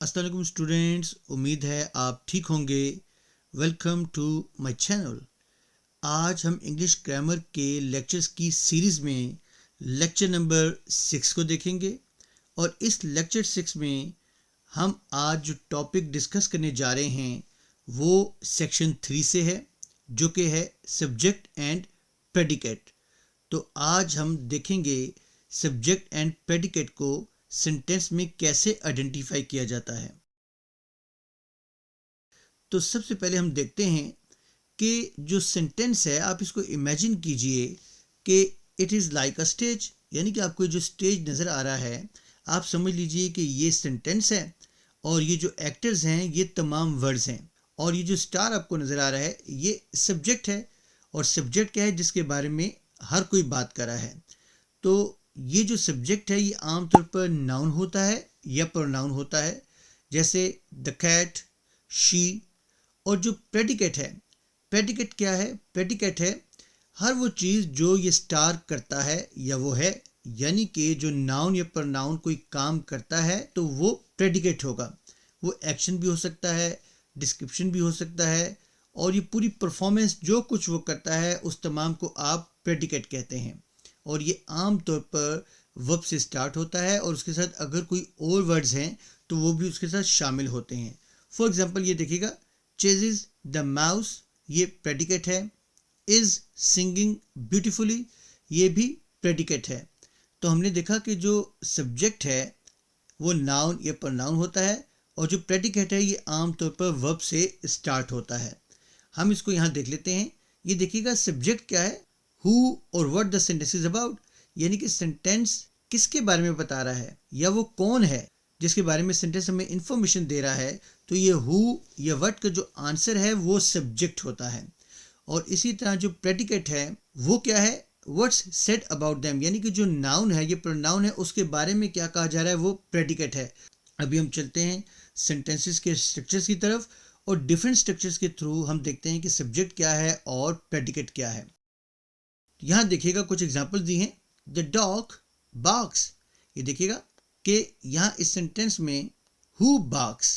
अस्सलाम वालेकुम स्टूडेंट्स, उम्मीद है आप ठीक होंगे। Welcome to my channel. आज हम इंग्लिश ग्रामर के लेक्चर्स की सीरीज़ में लेक्चर नंबर 6 को देखेंगे और इस लेक्चर 6 में हम आज जो टॉपिक डिस्कस करने जा रहे हैं वो सेक्शन 3 से है, जो कि है सब्जेक्ट एंड प्रेडिकेट। तो आज हम देखेंगे सब्जेक्ट एंड प्रेडिकेट को सेंटेंस में कैसे आइडेंटिफाई किया जाता है। तो सबसे पहले हम देखते हैं कि जो सेंटेंस है, आप इसको इमेजिन कीजिए कि it is like a stage, यानी कि आपको जो स्टेज नज़र आ रहा है, आप समझ लीजिए कि ये सेंटेंस है और ये जो एक्टर्स हैं ये तमाम वर्ड्स हैं, और ये जो स्टार आपको नज़र आ रहा है ये सब्जेक्ट है। और सब्जेक्ट क्या है? जिसके बारे में हर कोई बात कर रहा है। तो ये जो सब्जेक्ट है ये आमतौर पर नाउन होता है या प्रोनाउन होता है, जैसे द कैट, शी। और जो प्रेडिकेट है, प्रेडिकेट क्या है? प्रेडिकेट है हर वो चीज़ जो ये स्टार करता है या वो है, यानी कि जो नाउन या प्रोनाउन कोई काम करता है तो वो प्रेडिकेट होगा। वो एक्शन भी हो सकता है, डिस्क्रिप्शन भी हो सकता है, और ये पूरी परफॉर्मेंस जो कुछ वो करता है उस तमाम को आप प्रेडिकेट कहते हैं। और ये आम तौर पर वर्ब से स्टार्ट होता है और उसके साथ अगर कोई और वर्ड्स हैं तो वो भी उसके साथ शामिल होते हैं। फॉर एग्जांपल ये देखिएगा, चेजेस द माउस, ये प्रेडिकेट है। इज सिंगिंग ब्यूटीफुली, ये भी प्रेडिकेट है। तो हमने देखा कि जो सब्जेक्ट है वो नाउन या प्रोनाउन होता है, और जो प्रेडिकेट है ये आमतौर पर वर्ब से स्टार्ट होता है। हम इसको यहाँ देख लेते हैं। ये देखिएगा, सब्जेक्ट क्या है? हु और what the sentence is about, यानी कि सेंटेंस किसके बारे में बता रहा है या वो कौन है जिसके बारे में सेंटेंस हमें इंफॉर्मेशन दे रहा है। तो ये हु या व्हाट का जो आंसर है वो सब्जेक्ट होता है। और इसी तरह जो प्रेडिकेट है वो क्या है? व्हाट्स सेड अबाउट देम, यानी कि जो नाउन है, ये प्रोनाउन है, उसके बारे में क्या कहा जा रहा है वो प्रेडिकेट है। अभी हम चलते हैं सेंटेंसेस के स्ट्रक्चर्स की तरफ, और डिफरेंट स्ट्रक्चर्स के थ्रू हम देखते हैं कि सब्जेक्ट क्या है और प्रेडिकेट क्या है। यहाँ देखिएगा कुछ एग्जाम्पल दी हैं। द डॉग बार्क्स, ये देखिएगा कि यहाँ इस सेंटेंस में हु बार्क्स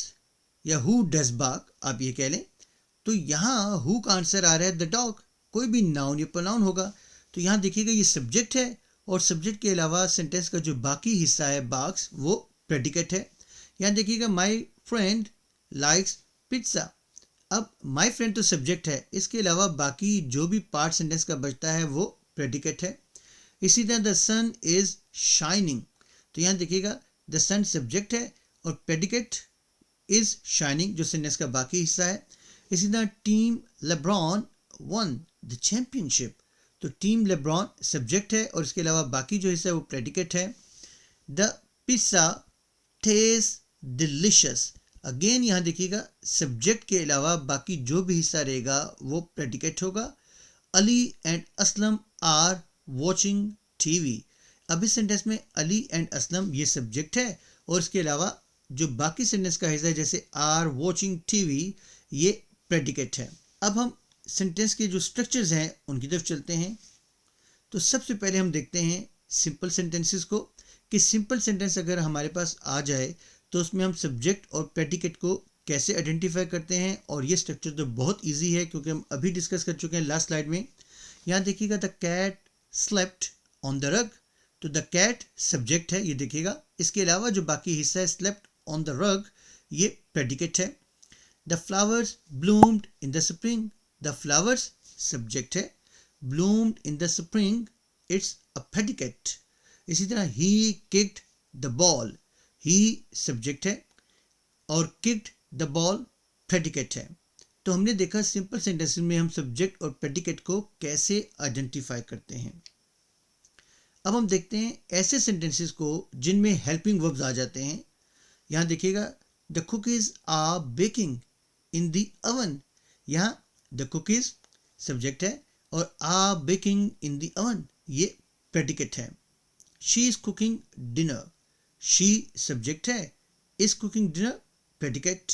या हु डज बार्क आप ये कह लें। तो यहाँ हु का आंसर आ रहा है द डॉग, कोई भी नाउन या प्रोनाउन होगा। तो यहाँ देखिएगा ये सब्जेक्ट है, और सब्जेक्ट के अलावा सेंटेंस का जो बाकी हिस्सा है बार्क्स, वो प्रेडिकेट है। यहाँ देखिएगा माई फ्रेंड लाइक्स पिज्ज़ा। अब माई फ्रेंड तो सब्जेक्ट है, इसके अलावा बाकी जो भी पार्ट सेंटेंस का बचता है वो प्रेडिकेट है। इसी तरह द सन इज शाइनिंग, तो यहाँ देखिएगा द सन सब्जेक्ट है और प्रेडिकेट इज शाइनिंग जो सेंटेंस का बाकी हिस्सा है। इसी तरह team LeBron one the championship, तो टीम लेब्रॉन सब्जेक्ट है और इसके अलावा बाकी जो हिस्सा है वो प्रेडिकेट है। The pizza taste delicious, again यहाँ देखिएगा सब्जेक्ट के अलावा बाकी जो भी हिस्सा रहेगा वो प्रेडिकेट होगा। Ali and Aslam are watching TV, अब इस सेंटेंस में अली एंड असलम ये सब्जेक्ट है, और इसके अलावा जो बाकी सेंटेंस का हिस्सा है जैसे आर वॉचिंग टीवी, ये प्रेडिकेट है। अब हम सेंटेंस के जो स्ट्रक्चर्स हैं उनकी तरफ चलते हैं। तो सबसे पहले हम देखते हैं सिंपल सेंटेंसेस को, कि सिंपल सेंटेंस अगर हमारे पास आ जाए तो उसमें हम सब्जेक्ट और प्रेडिकेट को कैसे आइडेंटिफाई करते हैं। और ये स्ट्रक्चर तो बहुत इजी है क्योंकि हम अभी डिस्कस कर चुके हैं लास्ट स्लाइड में। यहाँ देखिएगा the cat slept on the rug, तो द कैट सब्जेक्ट है, ये देखिएगा। इसके अलावा जो बाकी हिस्सा है स्लेप्ट ऑन द रग, ये प्रेडिकेट है। The flowers bloomed in the spring, the flowers subject है, bloomed in the spring it's a predicate. इसी तरह he kicked the ball, he subject है और किक्ड द बॉल प्रेडिकेट है। तो हमने देखा सिंपल सेंटेंसेस में हम सब्जेक्ट और प्रेडिकेट को कैसे आइडेंटिफाई करते हैं। अब हम देखते हैं ऐसे सेंटेंसेस को जिनमें हेल्पिंग वर्ब्स आ जाते हैं। यहाँ देखिएगा the cookies are baking in the oven, यहाँ द कुकीज सब्जेक्ट है और are baking in the oven ये प्रेडिकेट है। She is cooking dinner, she subject है, is cooking dinner predicate.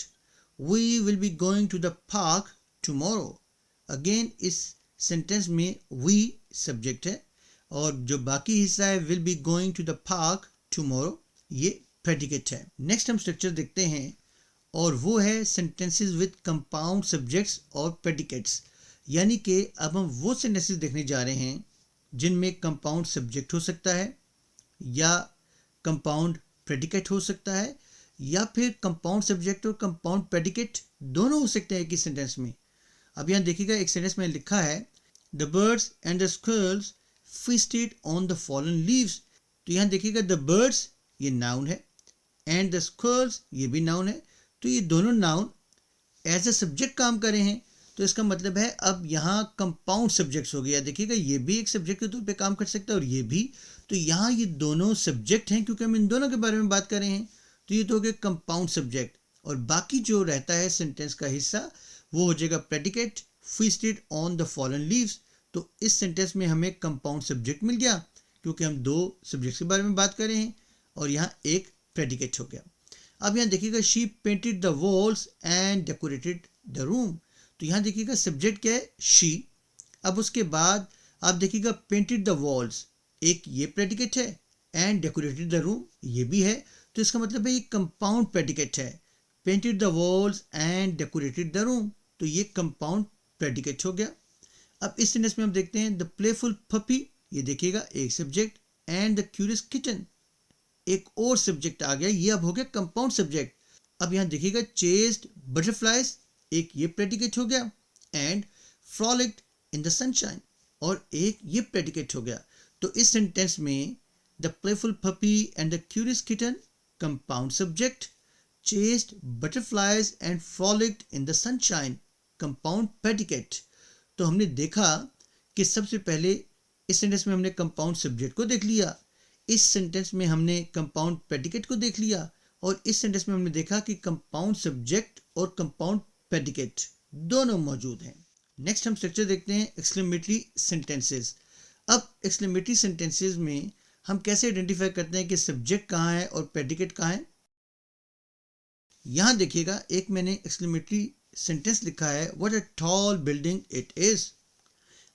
We will be going to the park tomorrow, again इस sentence में we subject है और जो बाकी हिस्सा है will be going to the park tomorrow, ये प्रेडिकेट है। नेक्स्ट हम स्ट्रक्चर देखते हैं और वो है सेंटेंसेस विद कंपाउंड सब्जेक्ट्स और प्रेडिकेट्स। यानी कि अब हम वो सेंटेंसेस देखने जा रहे हैं जिनमें कंपाउंड सब्जेक्ट हो सकता है या कंपाउंड प्रेडिकेट हो सकता है या फिर कंपाउंड सब्जेक्ट और कंपाउंड प्रेडिकेट दोनों हो सकते हैं एक ही सेंटेंस में। अब यहाँ देखिएगा एक सेंटेंस में लिखा है the birds and the squirrels feasted on the fallen leaves। तो यहाँ देखिएगा द बर्ड्स ये नाउन है एंड द स्क्विरल्स ये भी नाउन है। तो ये दोनों नाउन एज ए सब्जेक्ट काम कर रहे हैं। तो इसका मतलब है अब यहाँ कंपाउंड सब्जेक्ट्स हो गया। देखिएगा ये भी एक सब्जेक्ट के तौर पे काम कर सकता है और ये भी। तो यहाँ ये दोनों सब्जेक्ट हैं क्योंकि हम इन दोनों के बारे में बात कर रहे हैं। तो ये तो हो गया कंपाउंड सब्जेक्ट और बाकी जो रहता है सेंटेंस का हिस्सा वो हो जाएगा predicate feasted on the fallen leaves। तो इस सेंटेंस में हमें कंपाउंड सब्जेक्ट मिल गया क्योंकि हम दो सब्जेक्ट्स के बारे में बात कर रहे हैं और यहाँ एक प्रेडिकेट हो गया। अब यहाँ देखिएगा she painted the walls and decorated the room. तो यहाँ देखिएगा सब्जेक्ट क्या है शी। अब उसके बाद आप देखिएगा पेंटेड द वॉल्स एक ये प्रेडिकेट है एंड डेकोरेटेड द रूम ये भी है। तो इसका मतलब है ये कंपाउंड प्रेडिकेट है। Painted the walls and decorated the room तो ये कंपाउंड प्रेडिकेट हो गया। अब इस सेंटेंस में हम देखते हैं द प्लेफुल पपी ये देखिएगा एक subject and the curious kitten एक और सब्जेक्ट आ गया। ये अब हो गया कंपाउंड सब्जेक्ट। अब यहाँ देखिएगा चेस्ड बटरफ्लाइज एक ये प्रेडिकेट हो गया and frolicked in the sunshine और एक ये प्रेडिकेट हो गया। तो इस सेंटेंस में the playful puppy and the curious kitten compound subject, chased butterflies and frolicked in the sunshine compound predicate. तो हमने देखा कि सबसे पहले इस सेंटेंस में हमने कंपाउंड सब्जेक्ट को देख लिया, इस सेंटेंस में हमने कंपाउंड प्रेडिकेट को देख लिया और इस सेंटेंस में हमने देखा कि कंपाउंड सब्जेक्ट और कंपाउंड प्रेडिकेट दोनों मौजूद हैं। नेक्स्ट हम स्ट्रक्चर देखते हैं एक्सक्लेमेटरी सेंटेंसेस। अब एक्सक्लेमेटरी सेंटेंसेस में हम कैसे आइडेंटिफाई करते हैं कि सब्जेक्ट कहाँ है और प्रेडिकेट कहाँ है। यहाँ देखिएगा एक मैंने एक्सक्लेमेटरी सेंटेंस लिखा है what a tall building it is.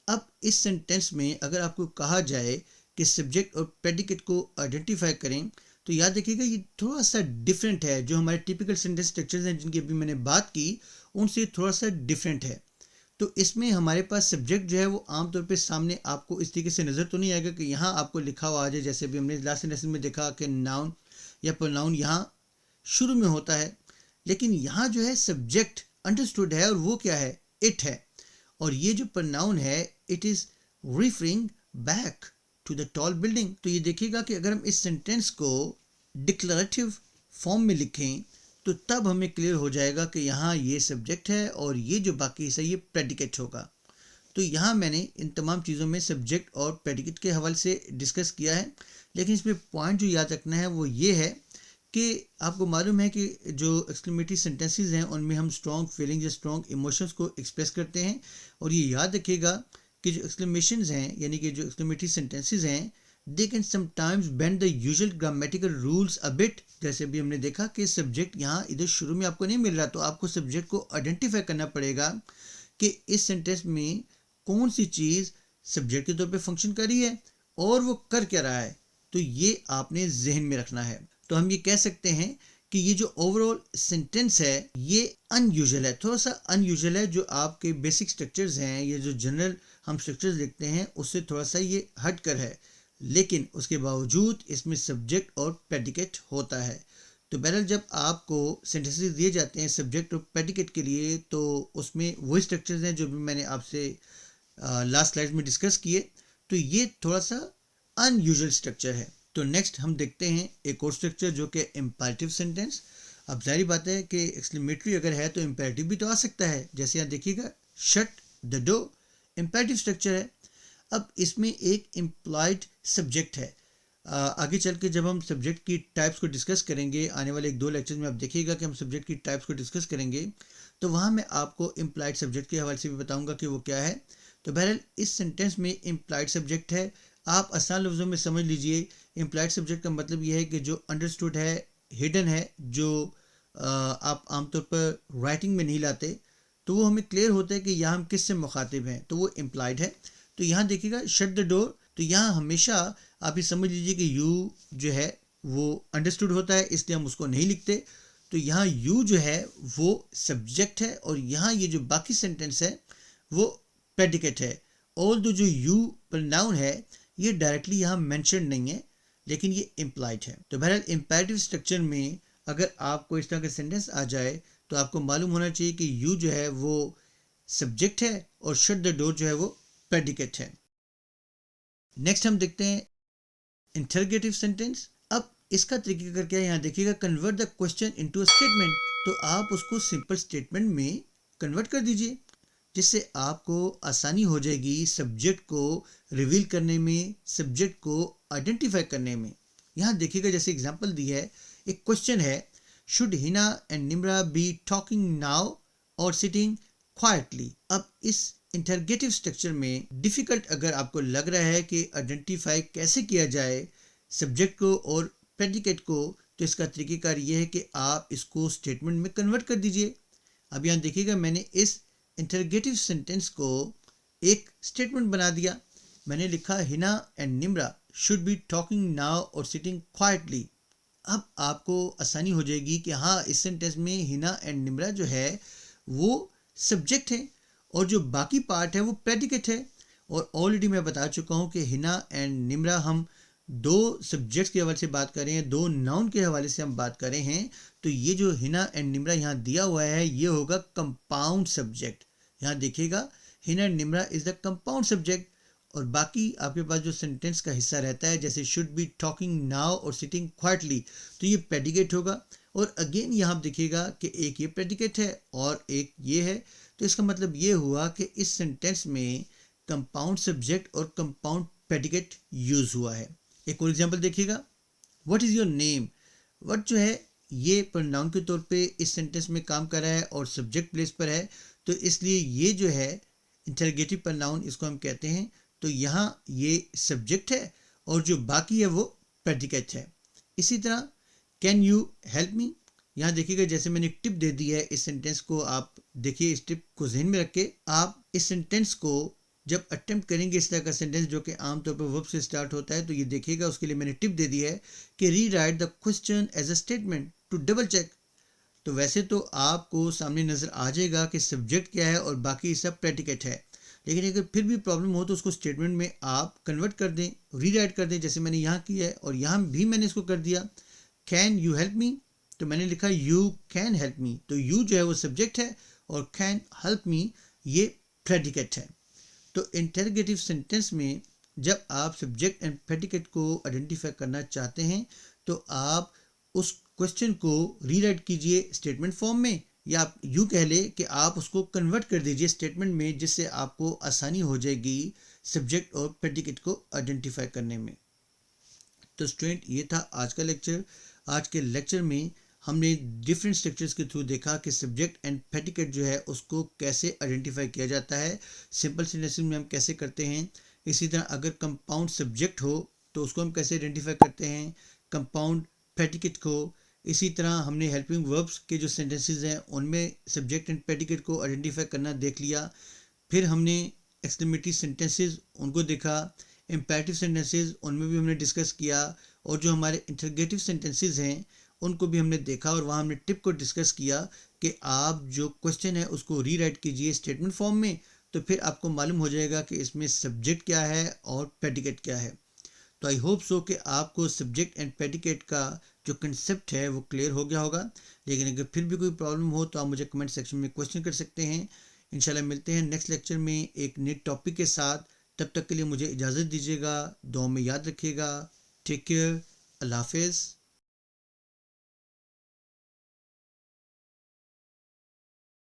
अब इस सेंटेंस में अगर आपको कहा जाए कि सब्जेक्ट और प्रेडिकेट को आइडेंटिफाई करें तो याद रखिएगा ये थोड़ा सा डिफरेंट है। जो हमारे टिपिकल सेंटेंस स्ट्रक्चर्स हैं जिनकी अभी मैंने बात की उनसे थोड़ा सा डिफरेंट है। तो इसमें हमारे पास सब्जेक्ट जो है वो आमतौर पे सामने आपको इस तरीके से नज़र तो नहीं आएगा कि यहाँ आपको लिखा हुआ आ जाए, जैसे अभी हमने लास्ट सेंटेंस में देखा कि नाउन या प्रोनाउन यहाँ शुरू में होता है, लेकिन यहाँ जो है सब्जेक्ट अंडरस्टूड है और वो क्या है इट है। और ये जो प्रोनाउन है it is referring back to the tall building. तो ये देखिएगा कि अगर हम इस सेंटेंस को डिक्लेरेटिव फॉर्म में लिखें तो तब हमें क्लियर हो जाएगा कि यहाँ ये सब्जेक्ट है और ये जो बाकी हिस्सा ये प्रेडिकेट होगा। तो यहाँ मैंने इन तमाम चीज़ों में सब्जेक्ट और प्रेडिकेट के हवाले से डिस्कस किया है, लेकिन इसमें पॉइंट जो याद रखना है वो ये है कि आपको मालूम है कि जो एक्सक्लेमेटरी सेंटेंसेस हैं उनमें हम स्ट्रॉन्ग फीलिंग्स या स्ट्रॉन्ग इमोशंस को एक्सप्रेस करते हैं। और ये याद रखिएगा कि जो एक्सक्लेमेशंस हैं यानी कि जो एक्सक्लेमेटरी सेंटेंसेस हैं they can sometimes bend the usual grammatical rules a bit. जैसे भी हमने देखा कि सब्जेक्ट यहाँ इधर शुरू में आपको नहीं मिल रहा, तो आपको सब्जेक्ट को आइडेंटिफाई करना पड़ेगा कि इस सेंटेंस में कौन सी चीज़ सब्जेक्ट के तौर पे फंक्शन कर रही है और वो कर क्या रहा है। तो ये आपने जहन में रखना है। तो हम ये कह सकते हैं कि ये जो ओवरऑल सेंटेंस है ये अनयूजुअल है, थोड़ा सा अनयूजुअल है। जो आपके बेसिक स्ट्रक्चर्स हैं, ये जो जनरल हम स्ट्रक्चर्स लिखते हैं उससे थोड़ा सा ये हट कर है, लेकिन उसके बावजूद इसमें सब्जेक्ट और प्रेडिकेट होता है। तो बहरहाल जब आपको सेंटेंसेस दिए जाते हैं सब्जेक्ट और प्रेडिकेट के लिए तो उसमें वही स्ट्रक्चर्स हैं जो भी मैंने आपसे लास्ट स्लाइड में डिस्कस किए। तो ये थोड़ा सा अनयूजुअल स्ट्रक्चर है। तो नेक्स्ट हम देखते हैं एक और स्ट्रक्चर जो कि इम्पेरेटिव सेंटेंस। अब जाहिर बात है कि एक्सक्लेमेटरी अगर है तो इम्पेरेटिव भी तो आ सकता है। जैसे यहाँ देखिएगा shut the door imperative structure है। अब इसमें एक इम्प्लाइड सब्जेक्ट है। आगे चल के जब हम सब्जेक्ट की टाइप्स को डिस्कस करेंगे आने वाले 1-2 लेक्चर्स में आप देखिएगा कि हम सब्जेक्ट की टाइप्स को डिस्कस करेंगे तो वहाँ मैं आपको इम्प्लाइड सब्जेक्ट के हवाले से भी बताऊँगा कि वो क्या है। तो बहरहाल इस सेंटेंस में इम्प्लाइड सब्जेक्ट है। आप आसान लफ्ज़ों में समझ लीजिए इम्प्लाइड सब्जेक्ट का मतलब ये है कि जो अंडरस्टूड है, हिडन है, जो आप आमतौर पर राइटिंग में नहीं लाते तो वो हमें क्लियर होता है कि यहाँ हम किससे मुखातिब हैं, तो वो इम्प्लाइड है। तो यहाँ देखिएगा शट द डोर, तो यहाँ हमेशा आप ये समझ लीजिए कि यू जो है वो अंडरस्टूड होता है इसलिए हम उसको नहीं लिखते। तो यहाँ यू जो है वो सब्जेक्ट है और यहाँ ये जो बाकी सेंटेंस है वो प्रेडिकेट है। ऑल दो जो यू प्रोनाउन है ये डायरेक्टली यहाँ मेंशन नहीं है, लेकिन ये इम्प्लाइड है। तो बहरहाल इम्पेरेटिव स्ट्रक्चर में अगर आपको इस तरह का सेंटेंस आ जाए तो आपको मालूम होना चाहिए कि यू जो है वो सब्जेक्ट है और शट द डोर जो है वो प्रेडिकेट है। नेक्स्ट हम देखते हैं इंटरोगेटिव सेंटेंस। अब इसका तरीका क्या है, यहाँ देखिएगा, convert the question into a statement. तो आप उसको सिंपल स्टेटमेंट में कन्वर्ट कर दीजिए, जिससे आपको आसानी हो जाएगी सब्जेक्ट को रिवील करने में, सब्जेक्ट को आइडेंटिफाई करने में। यहाँ देखिएगा जैसे एग्जांपल दी है, एक क्वेश्चन है, should Hina and Nimra be talking now और सिटिंग क्वाइटली। अब इस इंटरगेटिव स्ट्रक्चर में डिफिकल्ट अगर आपको लग रहा है कि आइडेंटिफाई कैसे किया जाए सब्जेक्ट को और प्रेडिकेट को, तो इसका तरीकेकार ये है कि आप इसको स्टेटमेंट में कन्वर्ट कर दीजिए। अब यहाँ देखिएगा मैंने इस इंटरगेटिव सेंटेंस को एक स्टेटमेंट बना दिया। मैंने लिखा Hina and Nimra should be talking now और सिटिंग क्वाइटली। अब आपको आसानी हो जाएगी कि हाँ, इस सेंटेंस में हिना एंड निम्रा जो है वो सब्जेक्ट है और जो बाकी पार्ट है वो प्रेडिकेट है। और ऑलरेडी मैं बता चुका हूँ कि हिना एंड निम्रा हम दो सब्जेक्ट्स के हवाले से बात कर रहे हैं, दो नाउन के हवाले से हम बात कर रहे हैं। तो ये जो हिना एंड निम्रा यहाँ दिया हुआ है ये होगा कंपाउंड सब्जेक्ट। यहाँ देखिएगा Hina and Nimra is the compound subject, और बाकी आपके पास जो सेंटेंस का हिस्सा रहता है जैसे शुड बी टॉकिंग नाउ और सिटिंग क्वाइटली, तो ये प्रेडिकेट होगा। और अगेन यहाँ आप देखिएगा कि एक ये प्रेडिकेट है और एक ये है। तो इसका मतलब ये हुआ कि इस सेंटेंस में कंपाउंड सब्जेक्ट और कंपाउंड प्रेडिकेट यूज हुआ है। एक और एग्जांपल देखिएगा, what is your name. What जो है ये प्रोनाउन के तौर पे इस सेंटेंस में काम कर रहा है और सब्जेक्ट प्लेस पर है, तो इसलिए ये जो है इंटरगेटिव प्रोनाउन इसको हम कहते हैं। तो यहाँ ये सब्जेक्ट है और जो बाकी है वो प्रेडिकेट है। इसी तरह कैन यू हेल्प मी, यहाँ देखिएगा जैसे मैंने टिप दे दी है, इस सेंटेंस को आप देखिए, इस टिप को ज़हन में रख के आप इस सेंटेंस को जब अटेम्प्ट करेंगे, इस तरह का सेंटेंस जो कि आमतौर पर वर्ब से स्टार्ट होता है, तो ये देखिएगा उसके लिए मैंने टिप दे दी है कि rewrite the question as a statement to double check. तो वैसे तो आपको सामने नज़र आ जाएगा कि सब्जेक्ट क्या है और बाकी सब प्रेडिकेट है, लेकिन अगर फिर भी प्रॉब्लम हो तो उसको स्टेटमेंट में आप कन्वर्ट कर दें, री राइट कर दें, जैसे मैंने यहाँ किया है। और यहाँ भी मैंने इसको कर दिया कैन यू हेल्प मी, तो मैंने लिखा यू कैन हेल्प मी। तो यू जो है वो सब्जेक्ट है और कैन हेल्प मी ये प्रेडिकेट है। तो इंटरोगेटिव सेंटेंस में जब आप सब्जेक्ट एंड प्रेडिकेट को आइडेंटिफाई करना चाहते हैं तो आप उस क्वेश्चन को रीराइट कीजिए स्टेटमेंट फॉर्म में, या आप यूँ कह ले कि आप उसको कन्वर्ट कर दीजिए स्टेटमेंट में, जिससे आपको आसानी हो जाएगी सब्जेक्ट और प्रेडिकेट को आइडेंटिफाई करने में। तो स्टूडेंट, ये था आज का लेक्चर। आज के लेक्चर में हमने डिफरेंट स्ट्रक्चर्स के थ्रू देखा कि सब्जेक्ट एंड प्रेडिकेट जो है उसको कैसे आइडेंटिफाई किया जाता है, सिंपल सेंटेंसेस में हम कैसे करते हैं। इसी तरह अगर कंपाउंड सब्जेक्ट हो तो उसको हम कैसे आइडेंटिफाई करते हैं, कंपाउंड प्रेडिकेट को। इसी तरह हमने हेल्पिंग वर्ब्स के जो सेंटेंसेस हैं उनमें सब्जेक्ट एंड प्रेडिकेट को आइडेंटिफाई करना देख लिया। फिर हमने एक्सक्लेमेटरी सेंटेंसेस उनको देखा, इम्पेरेटिव सेंटेंसेस उनमें भी हमने डिस्कस किया, और जो हमारे इंटरोगेटिव सेंटेंसेस हैं उनको भी हमने देखा। और वहाँ हमने टिप को डिस्कस किया कि आप जो क्वेश्चन है उसको रीराइट कीजिए स्टेटमेंट फॉर्म में, तो फिर आपको मालूम हो जाएगा कि इसमें सब्जेक्ट क्या है और प्रेडिकेट क्या है। तो आई होप सो कि आपको सब्जेक्ट एंड प्रेडिकेट का जो कंसेप्ट है वो क्लियर हो गया होगा। लेकिन अगर फिर भी कोई प्रॉब्लम हो तो आप मुझे कमेंट सेक्शन में क्वेश्चन कर सकते हैं। इंशाल्लाह मिलते हैं नेक्स्ट लेक्चर में एक नए टॉपिक के साथ। तब तक के लिए मुझे इजाज़त दीजिएगा, दुआ में याद रखिएगा। टेक केयर, अल्लाह हाफिज़।